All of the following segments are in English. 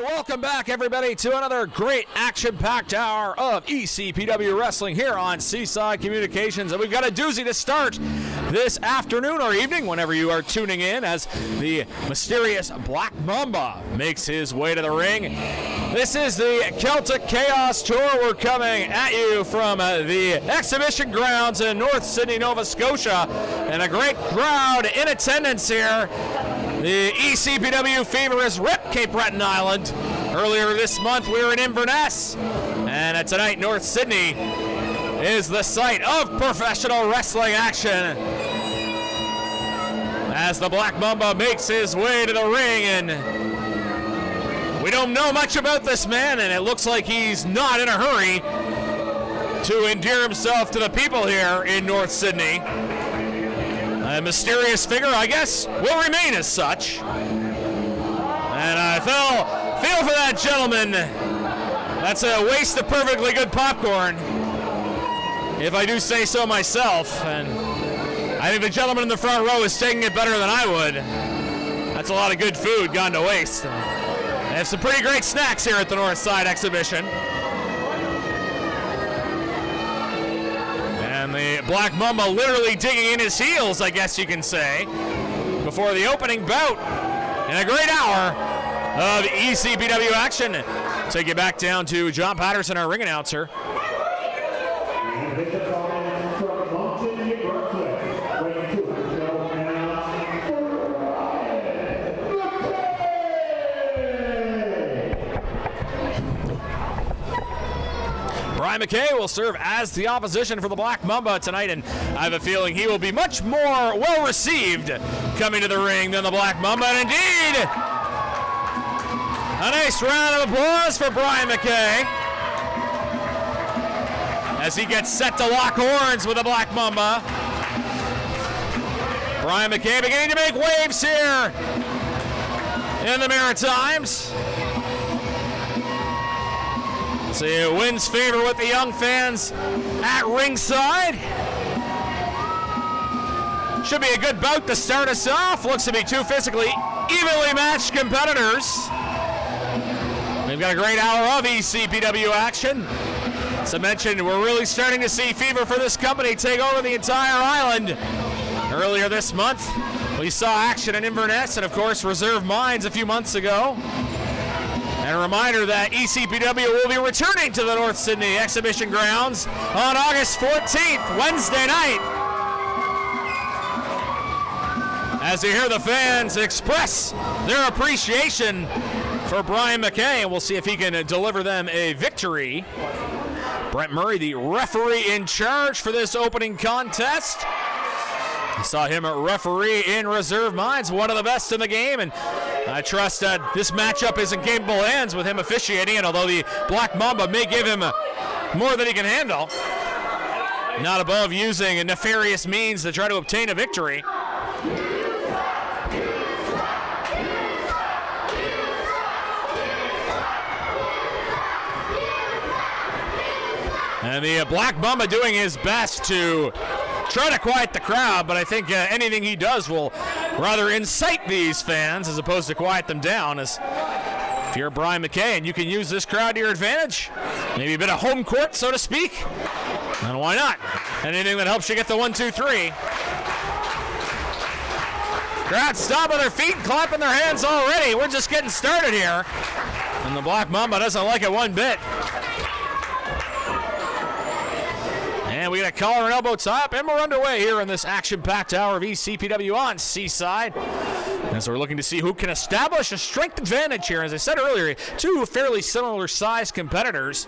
Welcome back, everybody, to another great action-packed hour of ECPW Wrestling here on Seaside Communications. And we've got a doozy to start this afternoon or evening, whenever you are tuning in, as the mysterious Black Mamba makes his way to the ring. This is the Celtic Chaos Tour. We're coming at you from the exhibition grounds in North Sydney, Nova Scotia, and a great crowd in attendance here. The ECPW Fever has ripped Cape Breton Island. Earlier this month, we were in Inverness. And tonight, North Sydney is the site of professional wrestling action, as the Black Mamba makes his way to the ring. And we don't know much about this man, and it looks like he's not in a hurry to endear himself to the people here in North Sydney. A mysterious figure, I guess, will remain as such. And I feel for that gentleman. That's a waste of perfectly good popcorn, if I do say so myself. And I think the gentleman in the front row is taking it better than I would. That's a lot of good food gone to waste. They have some pretty great snacks here at the North Side exhibition. And the Black Mamba literally digging in his heels, I guess you can say, before the opening bout in a great hour of ECPW action. Take you back down to John Patterson, our ring announcer. Brian McKay will serve as the opposition for the Black Mamba tonight, and I have a feeling he will be much more well-received coming to the ring than the Black Mamba. And indeed, a nice round of applause for Brian McKay as he gets set to lock horns with the Black Mamba. Brian McKay beginning to make waves here in the Maritimes. So he wins favor with the young fans at ringside. Should be a good bout to start us off. Looks to be two physically evenly matched competitors. We've got a great hour of ECPW action. As I mentioned, we're really starting to see fever for this company take over the entire island. Earlier this month, we saw action in Inverness and, of course, Reserve Mines a few months ago. And a reminder that ECPW will be returning to the North Sydney exhibition grounds on August 14th, Wednesday night, as you hear the fans express their appreciation for Brian McKay, and we'll see if he can deliver them a victory. Brent Murray, the referee in charge for this opening contest. I saw him at referee in Reserve Mines, one of the best in the game, and I trust that this matchup is in capable hands with him officiating, and although the Black Mamba may give him more than he can handle, not above using nefarious means to try to obtain a victory. And the Black Mamba doing his best to try to quiet the crowd, but I think anything he does will rather incite these fans as opposed to quiet them down. As if you're Brian McKay and you can use this crowd to your advantage, maybe a bit of home court, so to speak, then why not? Anything that helps you get the 1, 2, 3. Crowd stomping their feet and clapping their hands already. We're just getting started here, and the Black Mamba doesn't like it one bit. And we got a collar and elbow tie-up, and we're underway here in this action-packed hour of ECPW on Seaside. And so we're looking to see who can establish a strength advantage here. As I said earlier, two fairly similar-sized competitors.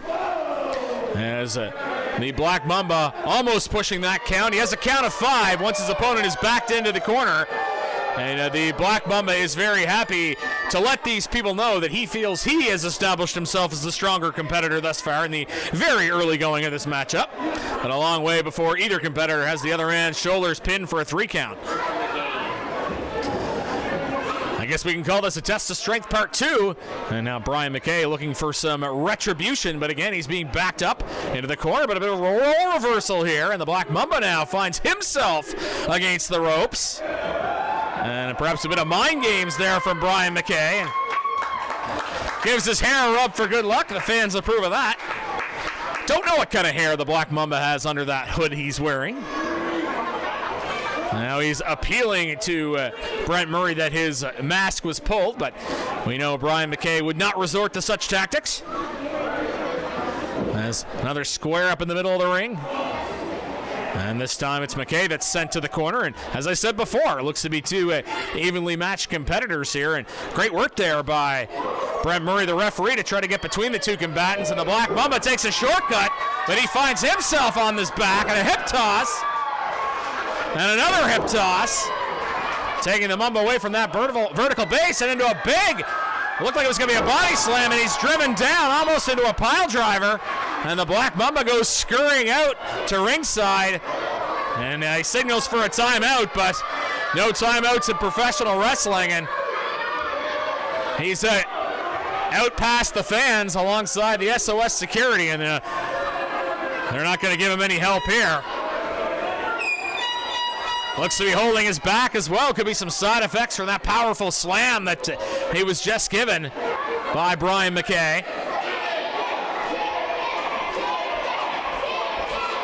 As the Black Mamba almost pushing that count. He has a count of 5 once his opponent is backed into the corner. And the Black Mamba is very happy to let these people know that he feels he has established himself as the stronger competitor thus far in the very early going of this matchup. But a long way before either competitor has the other man's shoulders pinned for a 3 count. I guess we can call this a test of strength part 2. And now Brian McKay looking for some retribution, but again, he's being backed up into the corner, but a bit of a role reversal here, and the Black Mamba now finds himself against the ropes. And perhaps a bit of mind games there from Brian McKay. Gives his hair a rub for good luck. The fans approve of that. Don't know what kind of hair the Black Mamba has under that hood he's wearing. Now he's appealing to Brent Murray that his mask was pulled, but we know Brian McKay would not resort to such tactics. As another square up in the middle of the ring. And this time it's McKay that's sent to the corner. And as I said before, it looks to be two evenly matched competitors here. And great work there by Brent Murray, the referee, to try to get between the two combatants. And the Black Mamba takes a shortcut, but he finds himself on his back and a hip toss. And another hip toss, taking the Mamba away from that vertical base and into a big, it looked like it was going to be a body slam, and he's driven down almost into a pile driver. And the Black Mamba goes scurrying out to ringside. And he signals for a timeout, but no timeouts in professional wrestling. And he's out past the fans alongside the SOS security, and they're not going to give him any help here. Looks to be holding his back as well. Could be some side effects from that powerful slam that he was just given by Brian McKay.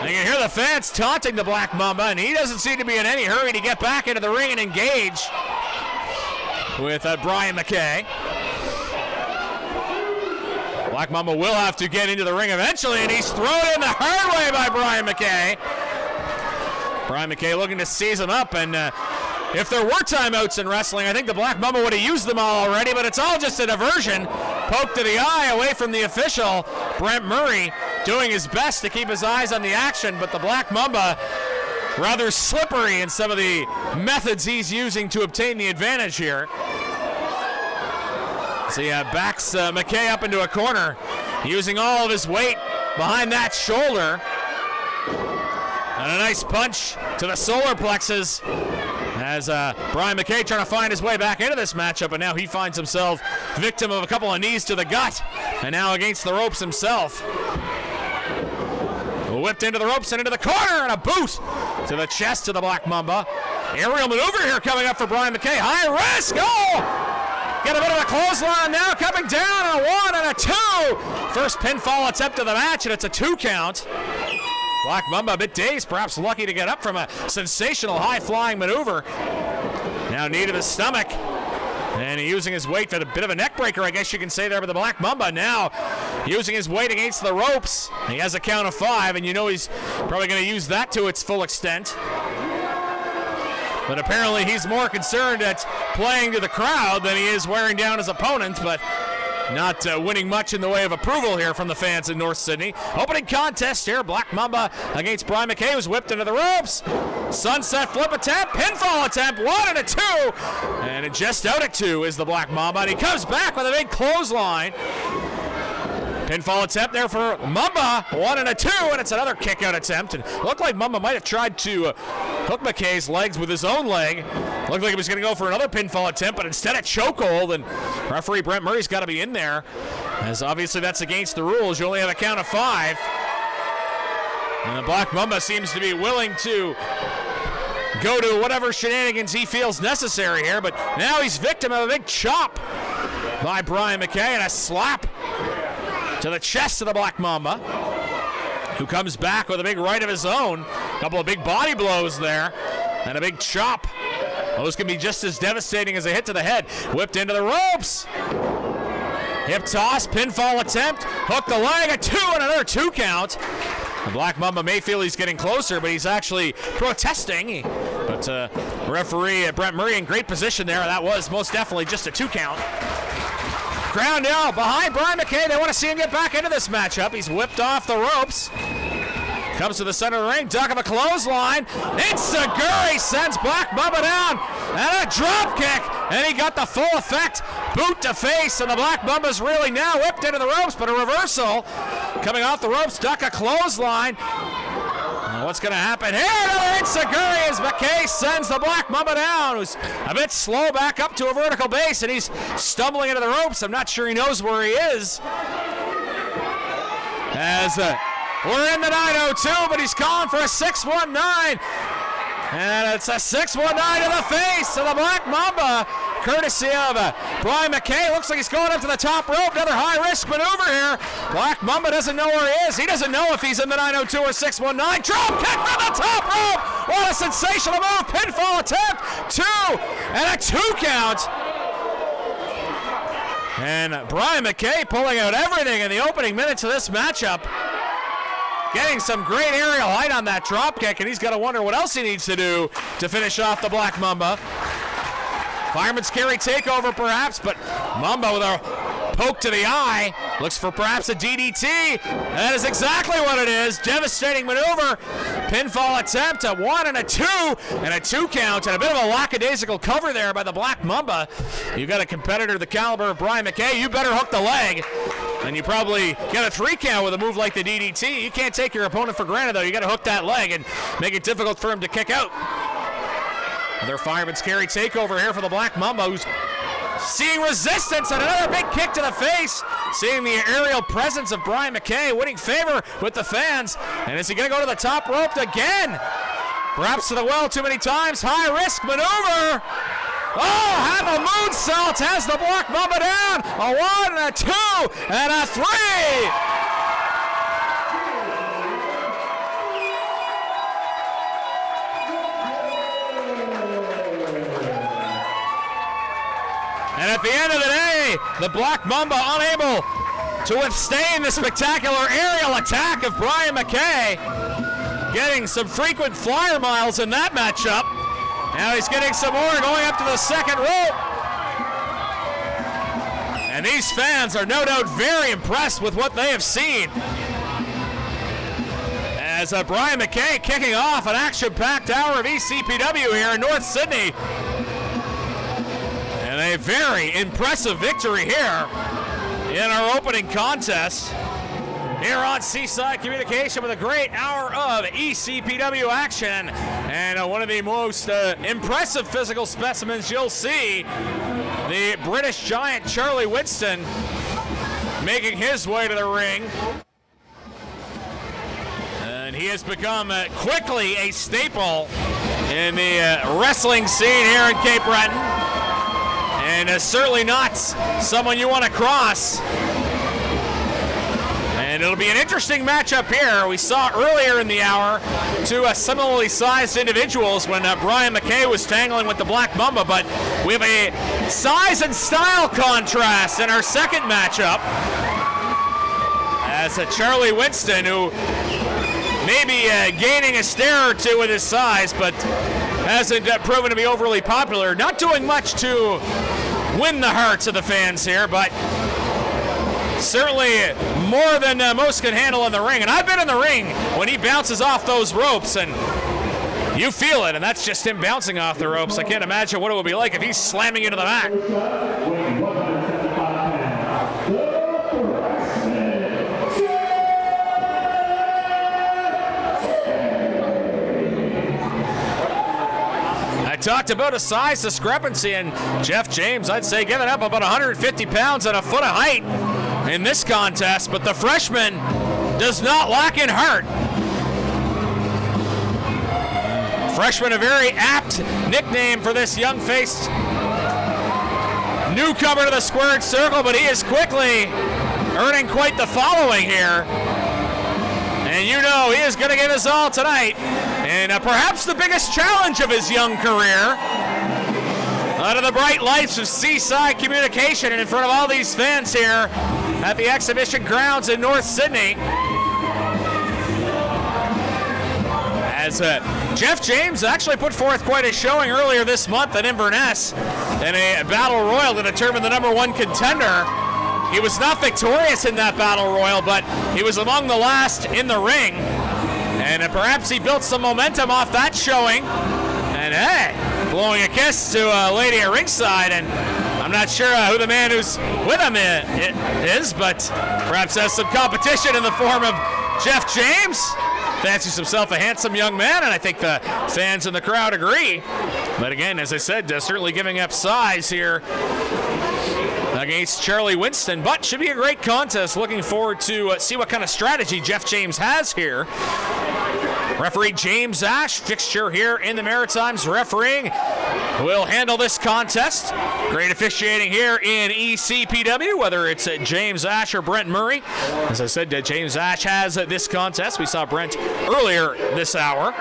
And you can hear the fans taunting the Black Mamba, and he doesn't seem to be in any hurry to get back into the ring and engage with Brian McKay. Black Mamba will have to get into the ring eventually, and he's thrown in the hard way by Brian McKay. Brian McKay looking to seize him up, and if there were timeouts in wrestling, I think the Black Mamba would have used them all already, but it's all just a diversion. Poke to the eye away from the official. Brent Murray doing his best to keep his eyes on the action, but the Black Mamba rather slippery in some of the methods he's using to obtain the advantage here. So he backs McKay up into a corner, using all of his weight behind that shoulder. And a nice punch to the solar plexus as Brian McKay trying to find his way back into this matchup, and now he finds himself victim of a couple of knees to the gut, and now against the ropes himself. Whipped into the ropes and into the corner, and a boot to the chest of the Black Mamba. Aerial maneuver here coming up for Brian McKay. High risk. Oh! Get a bit of a clothesline now, coming down, and a 1 and a 2. First pinfall attempt of the match, and it's a 2 count. Black Mamba a bit dazed, perhaps lucky to get up from a sensational high-flying maneuver. Now knee to the stomach. And using his weight for a bit of a neck breaker, I guess you can say there, but the Black Mamba now using his weight against the ropes. He has a count of 5, and you know he's probably going to use that to its full extent. But apparently he's more concerned at playing to the crowd than he is wearing down his opponent, but not winning much in the way of approval here from the fans in North Sydney. Opening contest here, Black Mamba against Brian McKay, was whipped into the ropes. Sunset flip attempt, pinfall attempt, 1 and a 2. And just out at 2 is the Black Mamba, and he comes back with a big clothesline. Pinfall attempt there for Mamba, 1 and a 2, and it's another kick out attempt. And it looked like Mamba might have tried to hook McKay's legs with his own leg. Looked like he was going to go for another pinfall attempt, but instead a chokehold, and referee Brent Murray's got to be in there, as obviously that's against the rules. You only have a count of 5. And the Black Mamba seems to be willing to go to whatever shenanigans he feels necessary here, but now he's victim of a big chop by Brian McKay and a slap to the chest of the Black Mamba, who comes back with a big right of his own. A couple of big body blows there, and a big chop. Those can be just as devastating as a hit to the head. Whipped into the ropes. Hip toss, pinfall attempt, hook the leg, a 2 and another 2 count. The Black Mamba may feel he's getting closer, but he's actually protesting. But referee Brent Murray in great position there. That was most definitely just a 2 count. Ground out behind Brian McKay. They want to see him get back into this matchup. He's whipped off the ropes. Comes to the center of the ring. Duck of a clothesline. Itsaguri sends Black Mamba down. And a drop kick. And he got the full effect. Boot to face. And the Black Mamba's really now whipped into the ropes. But a reversal. Coming off the ropes. Duck a clothesline. What's going to happen here? Another Itsaguri as McKay sends the Black Mamba down, who's a bit slow back up to a vertical base, and he's stumbling into the ropes. I'm not sure he knows where he is. As we're in the 902, but he's calling for a 619. And it's a 619 to the face of the Black Mamba. courtesy of Brian McKay. Looks like he's going up to the top rope. Another high-risk maneuver here. Black Mamba doesn't know where he is. He doesn't know if he's in the 902 or 619. Drop kick from the top rope. What a sensational move. Pinfall attempt. 2 and a 2 count. And Brian McKay pulling out everything in the opening minutes of this matchup. Getting some great aerial height on that drop kick, and he's got to wonder what else he needs to do to finish off the Black Mamba. Fireman's carry takeover perhaps, but Mamba with a poke to the eye. Looks for perhaps a DDT. That is exactly what it is. Devastating maneuver. Pinfall attempt, a 1 and a 2, and a 2 count, and a bit of a lackadaisical cover there by the Black Mamba. You got a competitor the caliber of Brian McKay, you better hook the leg. And you probably get a 3 count with a move like the DDT. You can't take your opponent for granted, though. You got to hook that leg and make it difficult for him to kick out. Another fireman's carry takeover here for the Black Mamba, who's seeing resistance and another big kick to the face. Seeing the aerial presence of Brian McKay, winning favor with the fans. And is he going to go to the top rope again? Perhaps to the well too many times. High risk maneuver. Oh, have a moonsault has the Black Mamba down. A 1 and a 2 and a 3. And at the end of the day, the Black Mamba unable to withstand the spectacular aerial attack of Brian McKay. Getting some frequent flyer miles in that matchup. Now he's getting some more going up to the second rope. And these fans are no doubt very impressed with what they have seen. As Brian McKay kicking off an action-packed hour of ECPW here in North Sydney. And a very impressive victory here in our opening contest. Here on Seaside Communication with a great hour of ECPW action. And one of the most impressive physical specimens you'll see, the British giant Charlie Winston making his way to the ring. And he has become quickly a staple in the wrestling scene here in Cape Breton. And certainly not someone you want to cross. And it'll be an interesting matchup here. We saw earlier in the hour two similarly sized individuals when Brian McKay was tangling with the Black Mamba, but we have a size and style contrast in our second matchup. As Charlie Winston, who may be gaining a stare or two with his size, but hasn't proven to be overly popular. Not doing much to win the hearts of the fans here, but certainly more than most can handle in the ring. And I've been in the ring when he bounces off those ropes, and you feel it, and that's just him bouncing off the ropes. I can't imagine what it would be like if he's slamming into the mat. Talked about a size discrepancy, and Jeff James, I'd say, giving up about 150 pounds and a foot of height in this contest, but the freshman does not lack in heart. Freshman, a very apt nickname for this young-faced newcomer to the squared circle, but he is quickly earning quite the following here. And you know he is going to give us all tonight. And perhaps the biggest challenge of his young career. Under the bright lights of Seaside Communication and in front of all these fans here at the exhibition grounds in North Sydney. As Jeff James actually put forth quite a showing earlier this month in Inverness in a battle royal to determine the #1 contender. He was not victorious in that battle royal, but he was among the last in the ring. And perhaps he built some momentum off that showing. And hey, blowing a kiss to a lady at ringside. And I'm not sure who the man who's with him is, but perhaps has some competition in the form of Jeff James. Fancies himself a handsome young man, and I think the fans in the crowd agree. But again, as I said, certainly giving up size here against Charlie Winston, but should be a great contest. Looking forward to see what kind of strategy Jeff James has here. Referee James Ash, fixture here in the Maritimes refereeing. will handle this contest. Great officiating here in ECPW, whether it's James Ash or Brent Murray. As I said, James Ash has this contest. We saw Brent earlier this hour.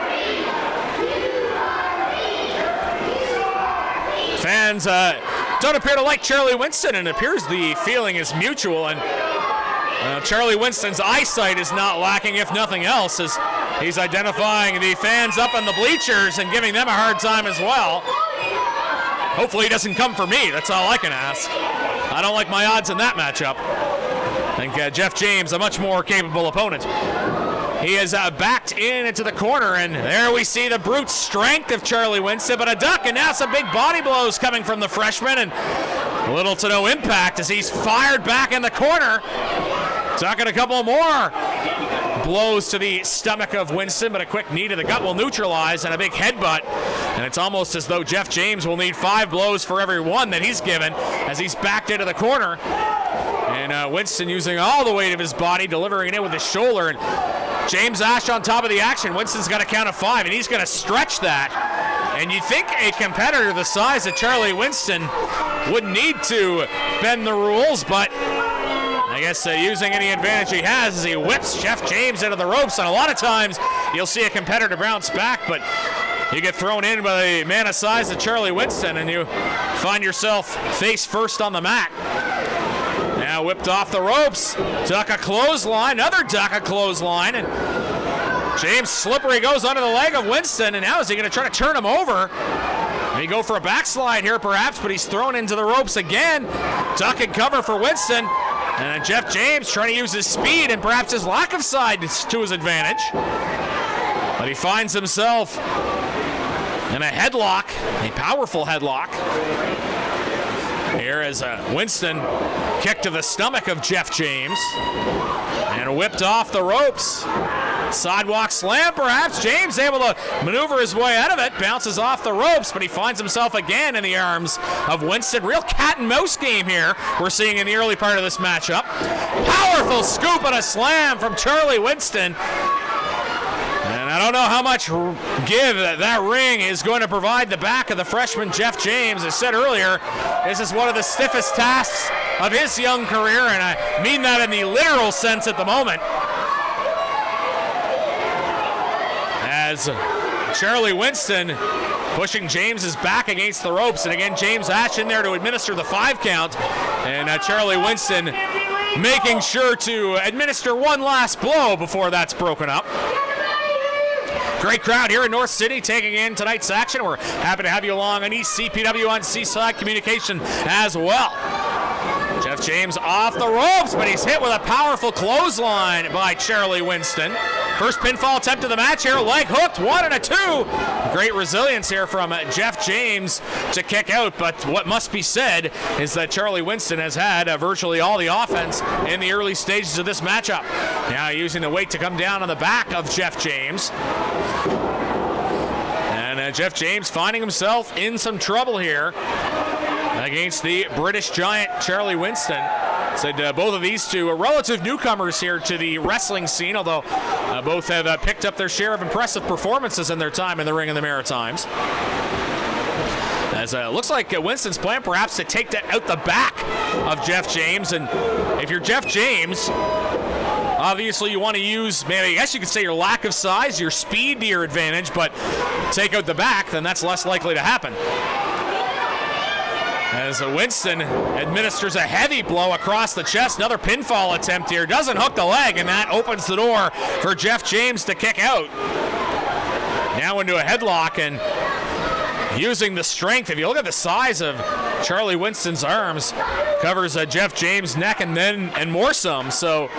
Fans don't appear to like Charlie Winston, and it appears the feeling is mutual. And Charlie Winston's eyesight is not lacking, if nothing else, as he's identifying the fans up in the bleachers and giving them a hard time as well. Hopefully he doesn't come for me. That's all I can ask. I don't like my odds in that matchup. I think Jeff James, a much more capable opponent. He is backed into the corner, and there we see the brute strength of Charlie Winston, but a duck, and now some big body blows coming from the freshman, and little to no impact as he's fired back in the corner. Talking a couple more blows to the stomach of Winston, but a quick knee to the gut will neutralize, and a big headbutt. And it's almost as though Jeff James will need 5 blows for every one that he's given as he's backed into the corner. And Winston using all the weight of his body, delivering it in with his shoulder. And James Ash on top of the action. Winston's got a count of 5, and he's going to stretch that. And you'd think a competitor the size of Charlie Winston wouldn't need to bend the rules, but I guess using any advantage he has as he whips Jeff James into the ropes. And a lot of times you'll see a competitor bounce back, but you get thrown in by a man of size of Charlie Winston, and you find yourself face first on the mat. Now whipped off the ropes, duck a clothesline, another duck a clothesline, and James slippery goes under the leg of Winston, and now is he going to try to turn him over? He go for a backslide here perhaps, but he's thrown into the ropes again. Duck and cover for Winston, and Jeff James trying to use his speed and perhaps his lack of size to his advantage. But he finds himself in a headlock, a powerful headlock. Here as Winston kicked to the stomach of Jeff James and whipped off the ropes. Sidewalk slam perhaps. James able to maneuver his way out of it. Bounces off the ropes, but he finds himself again in the arms of Winston. Real cat and mouse game here we're seeing in the early part of this matchup. Powerful scoop and a slam from Charlie Winston. And I don't know how much give that ring is going to provide the back of the freshman Jeff James. As I said earlier, this is one of the stiffest tasks of his young career, and I mean that in the literal sense at the moment. As Charlie Winston pushing James's back against the ropes, and again James Ash in there to administer the 5 count, and Charlie Winston making sure to administer one last blow before that's broken up. Great crowd here in North City taking in tonight's action. We're happy to have you along on ECPW on Seaside Communication as well. Jeff James off the ropes, but he's hit with a powerful clothesline by Charlie Winston. First pinfall attempt of the match here, leg hooked, 1 and a 2. Great resilience here from Jeff James to kick out, but what must be said is that Charlie Winston has had virtually all the offense in the early stages of this matchup. Now using the weight to come down on the back of Jeff James. And Jeff James finding himself in some trouble here against the British giant Charlie Winston. Said both of these two are relative newcomers here to the wrestling scene, although both have picked up their share of impressive performances in their time in the ring in the Maritimes. As looks like Winston's plan perhaps to take that out the back of Jeff James, and if you're Jeff James, obviously you want to use, maybe I guess you could say your lack of size, your speed to your advantage, but take out the back, then that's less likely to happen. As Winston administers a heavy blow across the chest. Another pinfall attempt here. Doesn't hook the leg, and that opens the door for Jeff James to kick out. Now into a headlock, and using the strength, if you look at the size of Charlie Winston's arms, covers Jeff James' neck and more some. So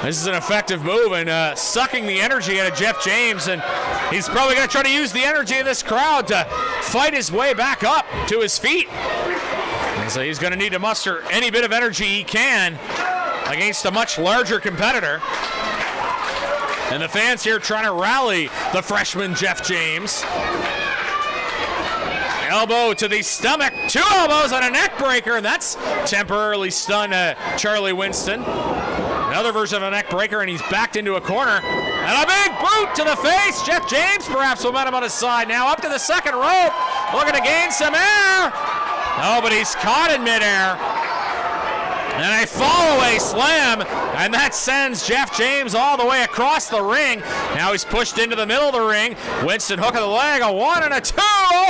this is an effective move, and sucking the energy out of Jeff James, and he's probably going to try to use the energy of this crowd to fight his way back up to his feet. And so he's going to need to muster any bit of energy he can against a much larger competitor. And the fans here trying to rally the freshman Jeff James. Elbow to the stomach, 2 elbows on a neck breaker, and that's temporarily stunned Charlie Winston. Another version of a neck breaker, and he's backed into a corner. And a big boot to the face. Jeff James perhaps momentum on his side now, up to the second rope. looking to gain some air. Oh, but he's caught in midair. And a fall-away slam, and that sends Jeff James all the way across the ring. Now he's pushed into the middle of the ring. Winston hook of the leg, a 1 and a 2,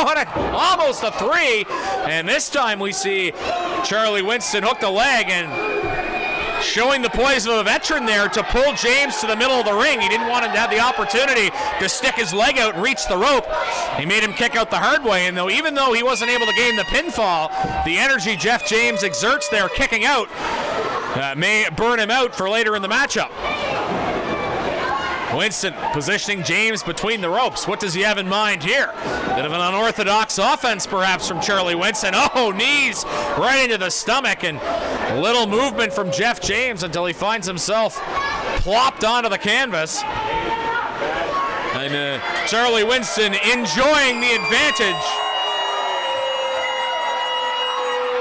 and almost a 3. And this time we see Charlie Winston hook the leg and showing the poise of a veteran there to pull James to the middle of the ring. He didn't want him to have the opportunity to stick his leg out and reach the rope. He made him kick out the hard way, and even though he wasn't able to gain the pinfall, the energy Jeff James exerts there kicking out may burn him out for later in the matchup. Winston positioning James between the ropes. What does he have in mind here? Bit of an unorthodox offense perhaps from Charlie Winston. Oh, knees right into the stomach, and a little movement from Jeff James until he finds himself plopped onto the canvas. And Charlie Winston enjoying the advantage.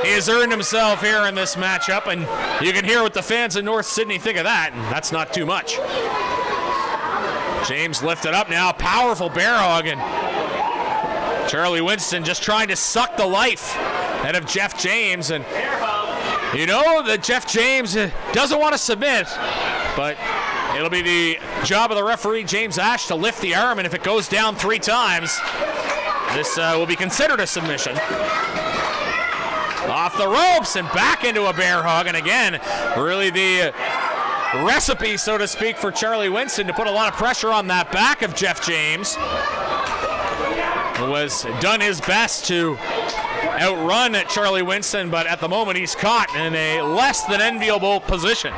He has earned himself here in this matchup, and you can hear what the fans in North Sydney think of that, and that's not too much. James lifted up now, powerful bear hug, and Charlie Winston just trying to suck the life out of Jeff James. And you know that Jeff James doesn't want to submit, but it'll be the job of the referee, James Ash, to lift the arm, and if it goes down 3 times, this will be considered a submission. Off the ropes and back into a bear hug, and again, really the recipe, so to speak, for Charlie Winston to put a lot of pressure on that back of Jeff James, who has done his best to outrun Charlie Winston, but at the moment he's caught in a less than enviable position.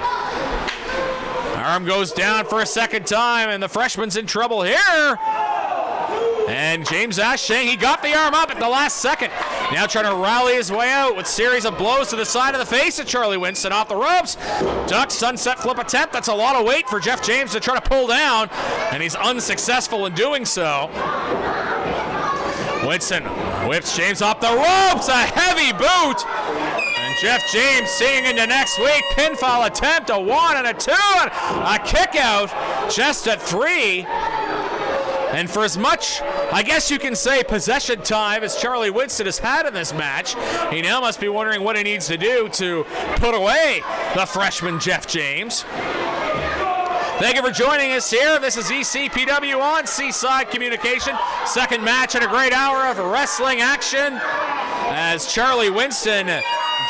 Arm goes down for a second time, and the freshman's in trouble here. And James Ash saying he got the arm up at the last second. Now trying to rally his way out with a series of blows to the side of the face of Charlie Winston. Off the ropes. Duck sunset flip attempt. That's a lot of weight for Jeff James to try to pull down, and he's unsuccessful in doing so. Winston whips James off the ropes. A heavy boot. And Jeff James seeing into next week. Pinfall attempt. A 1 and a 2. And a kick out just at 3. And for as much, I guess you can say, possession time as Charlie Winston has had in this match, he now must be wondering what he needs to do to put away the freshman Jeff James. Thank you for joining us here. This is ECPW on Seaside Communication. Second match in a great hour of wrestling action as Charlie Winston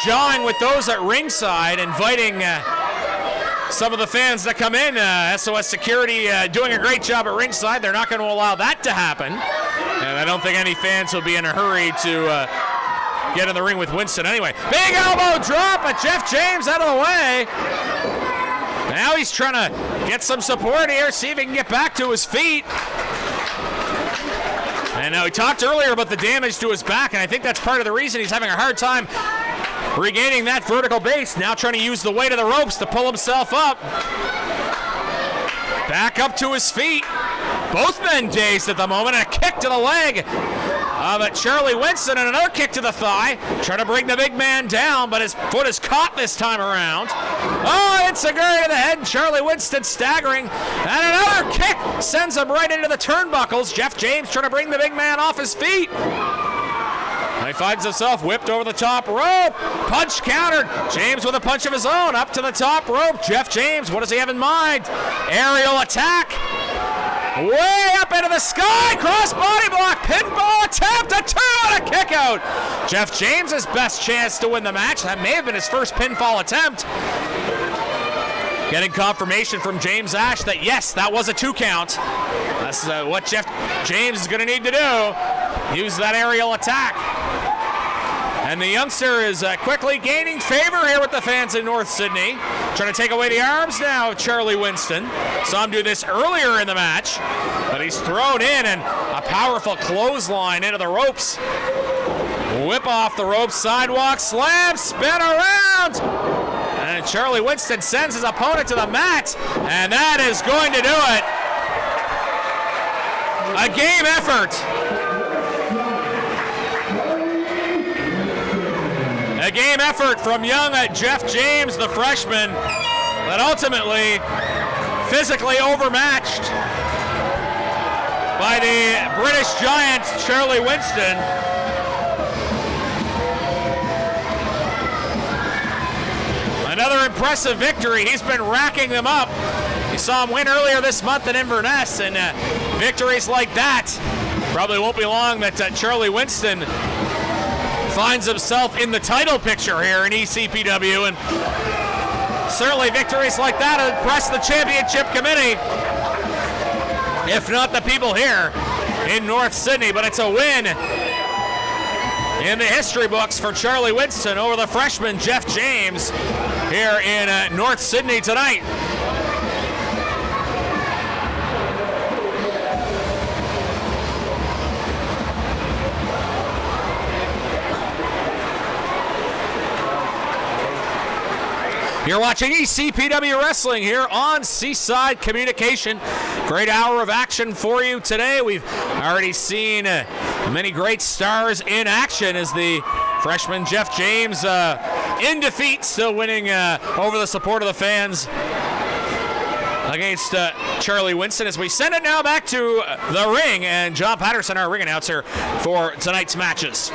jawing with those at ringside, inviting some of the fans that come in. SOS Security doing a great job at ringside. They're not going to allow that to happen. And I don't think any fans will be in a hurry to get in the ring with Winston anyway. Big elbow drop, but Jeff James out of the way. Now he's trying to get some support here, see if he can get back to his feet. And now we talked earlier about the damage to his back, and I think that's part of the reason he's having a hard time regaining that vertical base. Now trying to use the weight of the ropes to pull himself up. Back up to his feet. Both men dazed at the moment, and a kick to the leg of Charlie Winston, and another kick to the thigh. Trying to bring the big man down, but his foot is caught this time around. Oh, it's a guy to the head. Charlie Winston staggering, and another kick sends him right into the turnbuckles. Jeff James trying to bring the big man off his feet. He finds himself whipped over the top rope. Punch countered. James with a punch of his own up to the top rope. Jeff James, what does he have in mind? Aerial attack. Way up into the sky. Cross body block. Pinball attempt. A 2 and a kick out. Jeff James' best chance to win the match. That may have been his first pinfall attempt. Getting confirmation from James Ash that yes, that was a 2 count. That's what Jeff James is going to need to do. Use that aerial attack. And the youngster is quickly gaining favor here with the fans in North Sydney. Trying to take away the arms now of Charlie Winston. Saw him do this earlier in the match, but he's thrown in, and a powerful clothesline into the ropes. Whip off the ropes, sidewalk, slam, spin around. And Charlie Winston sends his opponent to the mat, and that is going to do it. A game effort. A game effort from young Jeff James, the freshman, but ultimately physically overmatched by the British giant Charlie Winston. Another impressive victory. He's been racking them up. You saw him win earlier this month in Inverness, and victories like that probably won't be long that Charlie Winston finds himself in the title picture here in ECPW, and certainly victories like that impress the championship committee, if not the people here in North Sydney. But it's a win in the history books for Charlie Winston over the freshman Jeff James here in North Sydney tonight. You're watching ECPW Wrestling here on Seaside Communication. Great hour of action for you today. We've already seen many great stars in action as the freshman Jeff James in defeat, still winning over the support of the fans against Charlie Winston. As we send it now back to the ring, and John Patterson, our ring announcer for tonight's matches.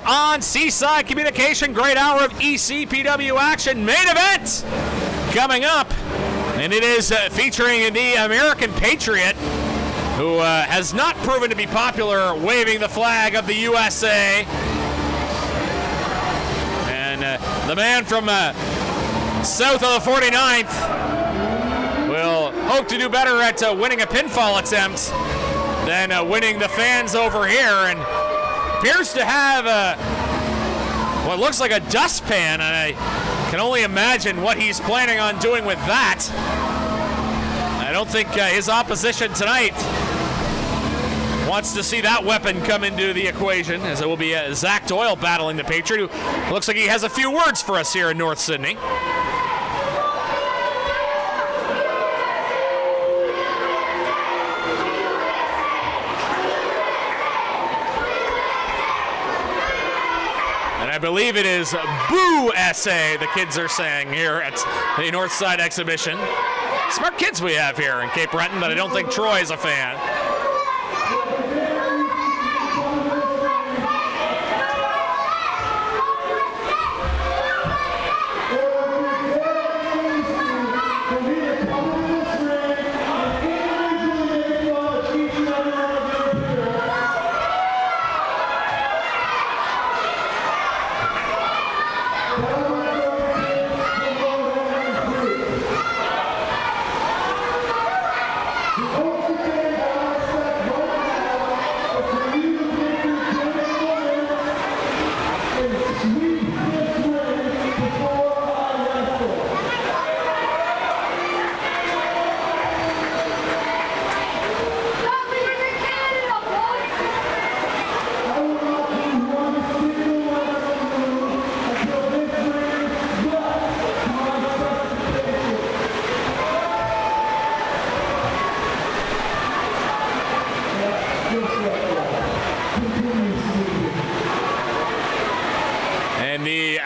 On Seaside Communication, great hour of ECPW action. Main event coming up, and it is featuring the American Patriot, who has not proven to be popular waving the flag of the USA. And the man from south of the 49th will hope to do better at winning a pinfall attempt than winning the fans over here, and appears to have what looks like a dustpan, and I can only imagine what he's planning on doing with that. I don't think his opposition tonight wants to see that weapon come into the equation, as it will be Zack Doyle battling the Patriot, who looks like he has a few words for us here in North Sydney. I believe it is Boo SA, the kids are saying here at the Northside exhibition. Smart kids we have here in Cape Breton, but I don't think Troy is a fan.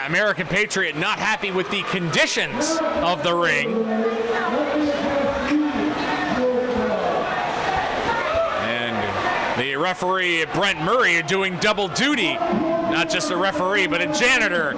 American Patriot not happy with the conditions of the ring. And the referee, Brent Murray, doing double duty. Not just a referee, but a janitor.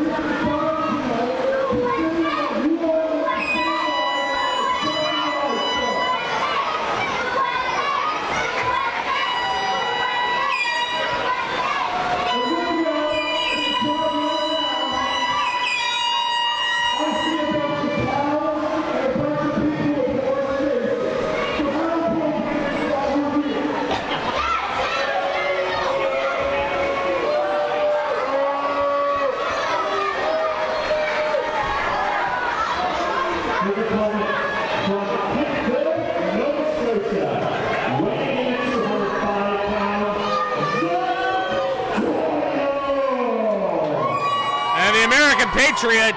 American Patriot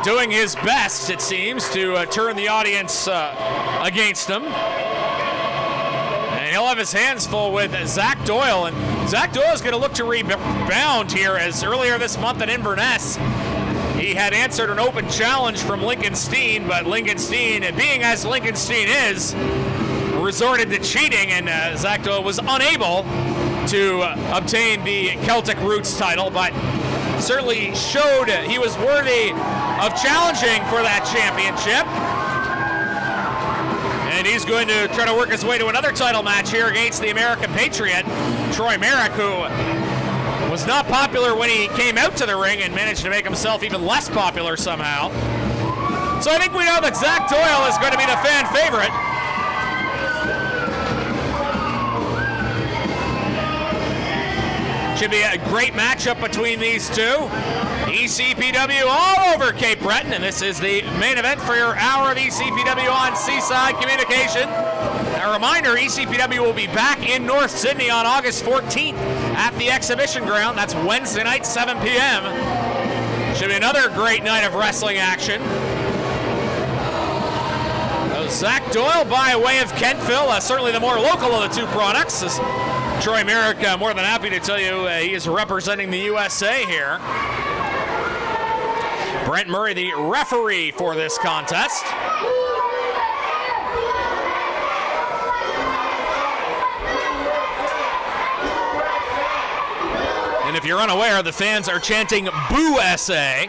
doing his best, it seems, to turn the audience against him. And he'll have his hands full with Zack Doyle. And Zack Doyle is going to look to rebound here, as earlier this month in Inverness, he had answered an open challenge from Lincoln Steen, but Lincoln Steen, being as Lincoln Steen is, resorted to cheating, and Zack Doyle was unable to obtain the Celtic Roots title, but certainly showed he was worthy of challenging for that championship. And he's going to try to work his way to another title match here against the American Patriot, Troy Merrick, who was not popular when he came out to the ring and managed to make himself even less popular somehow. So I think we know that Zack Doyle is going to be the fan favorite. Should be a great matchup between these two. ECPW all over Cape Breton, and this is the main event for your hour of ECPW on Seaside Communication. A reminder, ECPW will be back in North Sydney on August 14th at the exhibition ground. That's Wednesday night, 7 p.m. Should be another great night of wrestling action. Zack Doyle by way of Kentville, certainly the more local of the two products. Troy Merrick, more than happy to tell you he is representing the USA here. Brent Murray, the referee for this contest. And if you're unaware, the fans are chanting "Boo SA."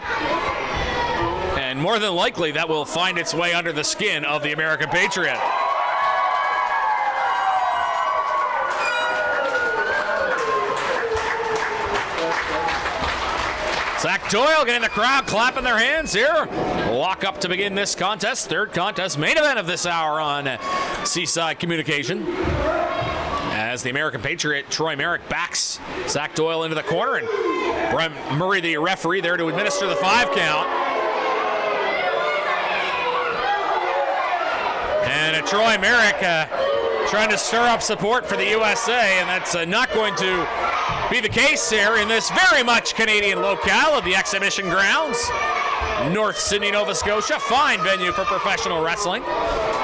And more than likely, that will find its way under the skin of the American Patriot. Zack Doyle getting the crowd clapping their hands here. Walk up to begin this contest. Third contest, main event of this hour on Seaside Communication. As the American Patriot, Troy Merrick, backs Zack Doyle into the corner. And Brent Murray, the referee, there to administer the 5 count. And Troy Merrick trying to stir up support for the USA, and that's not going to be the case here in this very much Canadian locale of the exhibition grounds. North Sydney, Nova Scotia, fine venue for professional wrestling,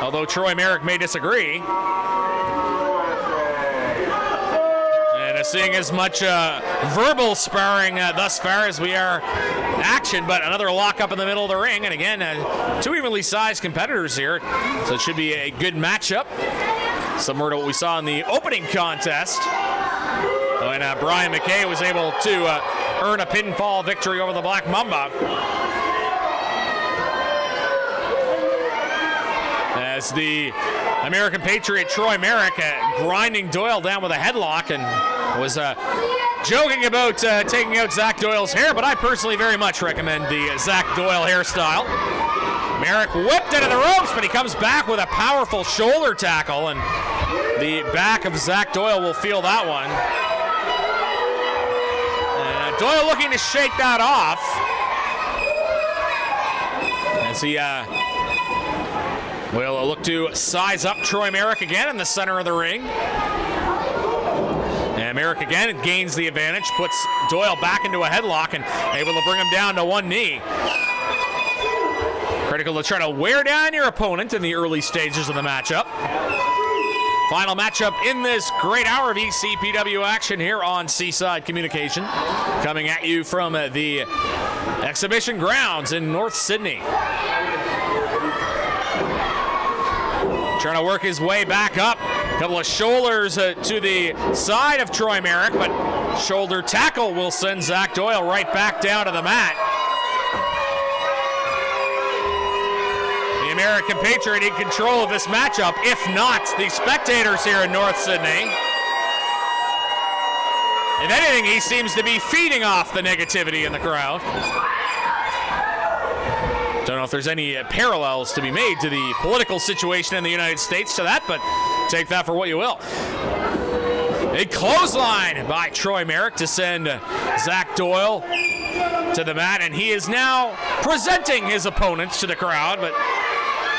although Troy Merrick may disagree. And seeing as much verbal sparring thus far as we are action, but another lockup in the middle of the ring, and again, two evenly sized competitors here, so it should be a good matchup, similar to what we saw in the opening contest. And Brian McKay was able to earn a pinfall victory over the Black Mamba. As the American Patriot, Troy Merrick, grinding Doyle down with a headlock, and was joking about taking out Zack Doyle's hair, but I personally very much recommend the Zack Doyle hairstyle. Merrick whipped into the ropes, but he comes back with a powerful shoulder tackle, and the back of Zack Doyle will feel that one. Doyle looking to shake that off as he will look to size up Troy Merrick again in the center of the ring. And Merrick again gains the advantage, puts Doyle back into a headlock and able to bring him down to one knee. Critical to try to wear down your opponent in the early stages of the matchup. Final matchup in this great hour of ECPW action here on Seaside Communication. Coming at you from the exhibition grounds in North Sydney. Trying to work his way back up. A couple of shoulders to the side of Troy Merrick, but shoulder tackle will send Zack Doyle right back down to the mat. The American Patriot in control of this matchup, if not the spectators here in North Sydney. If anything, he seems to be feeding off the negativity in the crowd. Don't know if there's any parallels to be made to the political situation in the United States to that, but take that for what you will. A clothesline by Troy Merrick to send Zack Doyle to the mat, and he is now presenting his opponents to the crowd, but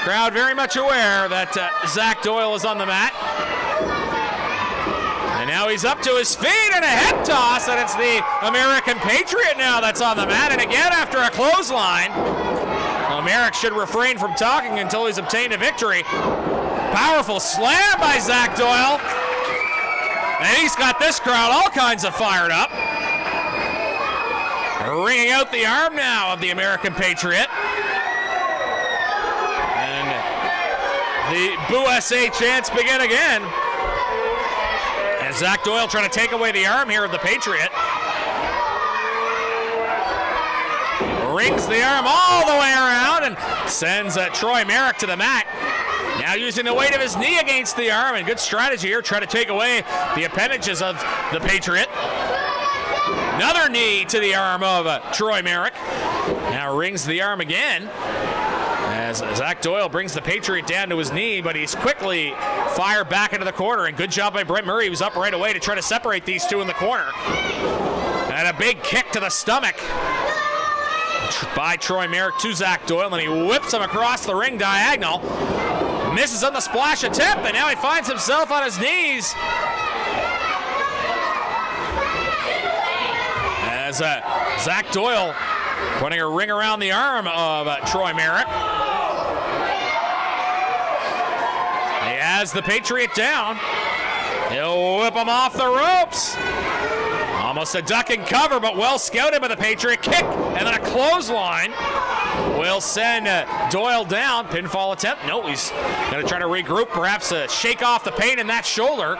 crowd very much aware that Zack Doyle is on the mat. And now he's up to his feet and a head toss, and it's the American Patriot now that's on the mat. And again, after a clothesline, Merrick should refrain from talking until he's obtained a victory. Powerful slam by Zack Doyle. And he's got this crowd all kinds of fired up. Ringing out the arm now of the American Patriot. And the Boo SA chants begin again. And Zack Doyle trying to take away the arm here of the Patriot. Rings the arm all the way around and sends Troy Merrick to the mat. Now using the weight of his knee against the arm, and good strategy here, try to take away the appendages of the Patriot. Another knee to the arm of Troy Merrick. Now rings the arm again as Zack Doyle brings the Patriot down to his knee, but he's quickly fired back into the corner, and good job by Brent Murray. He was up right away to try to separate these two in the corner. And a big kick to the stomach by Troy Merrick to Zack Doyle, and he whips him across the ring diagonal. Misses on the splash attempt, and now he finds himself on his knees. As Zack Doyle putting a ring around the arm of Troy Merrick. He has the Patriot down. He'll whip him off the ropes. Almost a duck and cover, but well scouted by the Patriot. Kick, and then a clothesline will send Doyle down. Pinfall attempt. No, he's going to try to regroup, perhaps shake off the pain in that shoulder.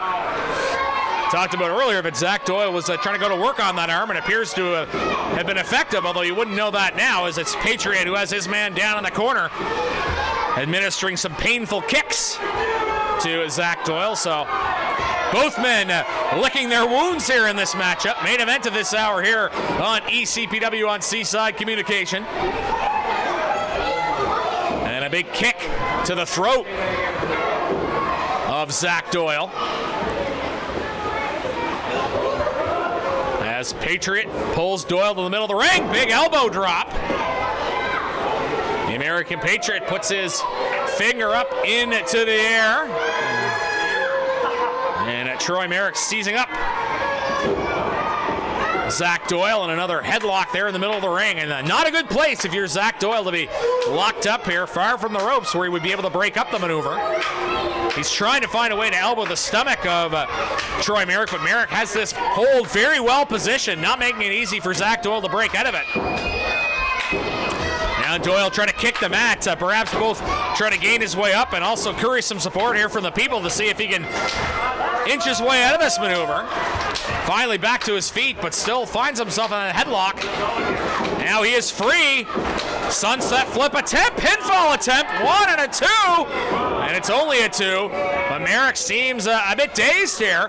Talked about earlier, but Zack Doyle was trying to go to work on that arm, and appears to have been effective, although you wouldn't know that now, as it's Patriot who has his man down in the corner, administering some painful kicks to Zack Doyle. So both men licking their wounds here in this matchup. Main event of this hour here on ECPW on Seaside Communication. And a big kick to the throat of Zack Doyle. As Patriot pulls Doyle to the middle of the ring. Big elbow drop. The American Patriot puts his finger up into the air. And Troy Merrick seizing up Zack Doyle, and another headlock there in the middle of the ring. And not a good place if you're Zack Doyle to be locked up here, far from the ropes where he would be able to break up the maneuver. He's trying to find a way to elbow the stomach of Troy Merrick, but Merrick has this hold very well positioned, not making it easy for Zack Doyle to break out of it. Now Doyle trying to kick the mat, perhaps both try to gain his way up and also curry some support here from the people to see if he can inch his way out of this maneuver. Finally back to his feet, but still finds himself in a headlock. Now he is free. Sunset flip attempt, pinfall attempt, 1 and a 2. And it's only a 2, but Merrick seems a bit dazed here.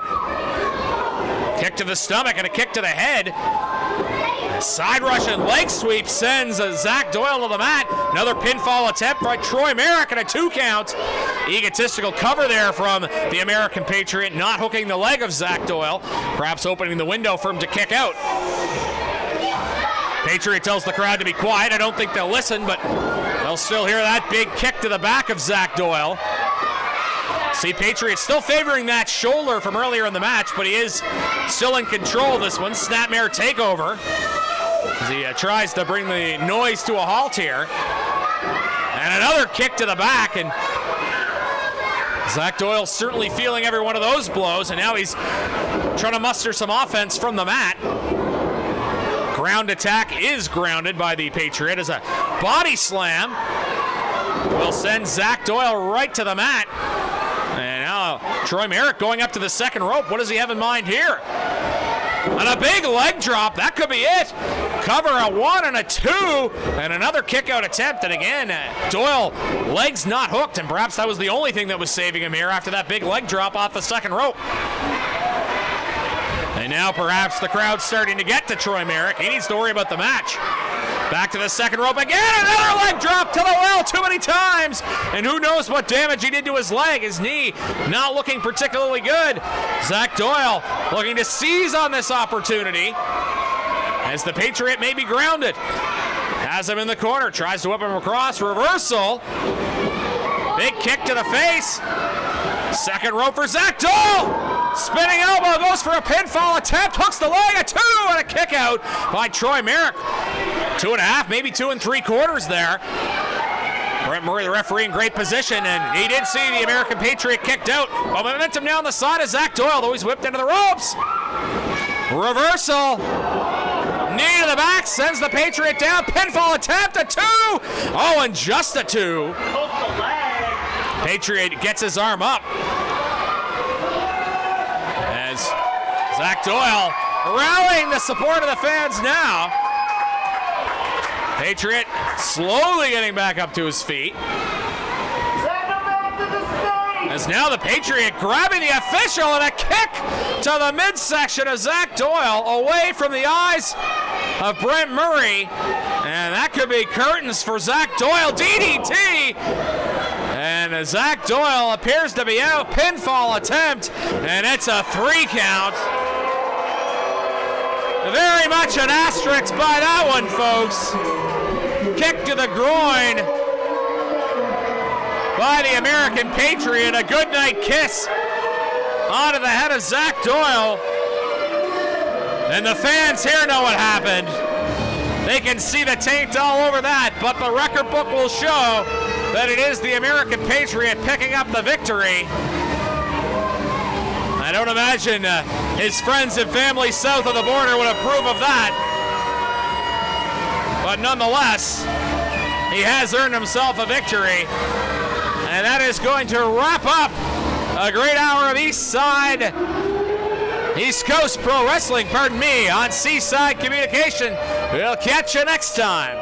Kick to the stomach and a kick to the head. Side rush and leg sweep sends Zack Doyle to the mat. Another pinfall attempt by Troy Merrick and a 2 count. Egotistical cover there from the American Patriot, not hooking the leg of Zack Doyle, perhaps opening the window for him to kick out. Patriot tells the crowd to be quiet. I don't think they'll listen, but they'll still hear that big kick to the back of Zack Doyle. See, Patriot still favoring that shoulder from earlier in the match, but he is still in control of this one. Snapmare takeover as he tries to bring the noise to a halt here. And another kick to the back, and Zack Doyle certainly feeling every one of those blows, and now he's trying to muster some offense from the mat. Ground attack is grounded by the Patriot as a body slam will send Zack Doyle right to the mat. And now Troy Merrick going up to the second rope. What does he have in mind here? And a big leg drop. That could be it. Cover a 1 and a 2. And another kick out attempt. And again, Doyle, legs not hooked. And perhaps that was the only thing that was saving him here after that big leg drop off the second rope. And now perhaps the crowd's starting to get to Troy Merrick. He needs to worry about the match. Back to the second rope again. Another leg drop to the well too many times. And who knows what damage he did to his leg. His knee not looking particularly good. Zack Doyle looking to seize on this opportunity as the Patriot may be grounded. Has him in the corner. Tries to whip him across. Reversal. Big kick to the face. Second rope for Zack Doyle. Spinning elbow, goes for a pinfall attempt, hooks the leg, a 2 and a kick out by Troy Merrick. 2.5, maybe 2 3/4 there. Brent Murray, the referee, in great position, and he did see the American Patriot kicked out. But momentum now on the side of Zack Doyle, though he's whipped into the ropes. Reversal. Knee to the back, sends the Patriot down. Pinfall attempt, a 2. Oh, and just a 2. Patriot gets his arm up. As Zack Doyle rallying the support of the fans now. Patriot slowly getting back up to his feet. As now the Patriot grabbing the official and a kick to the midsection of Zack Doyle away from the eyes of Brent Murray. And that could be curtains for Zack Doyle. DDT! And Zack Doyle appears to be out. Pinfall attempt, and it's a 3 count. Very much an asterisk by that one, folks. Kick to the groin by the American Patriot. A goodnight kiss onto the head of Zack Doyle. And the fans here know what happened. They can see the taint all over that, but the record book will show that it is the American Patriot picking up the victory. I don't imagine his friends and family south of the border would approve of that. But nonetheless, he has earned himself a victory. And that is going to wrap up a great hour of East Coast Pro Wrestling, on Seaside Communication. We'll catch you next time.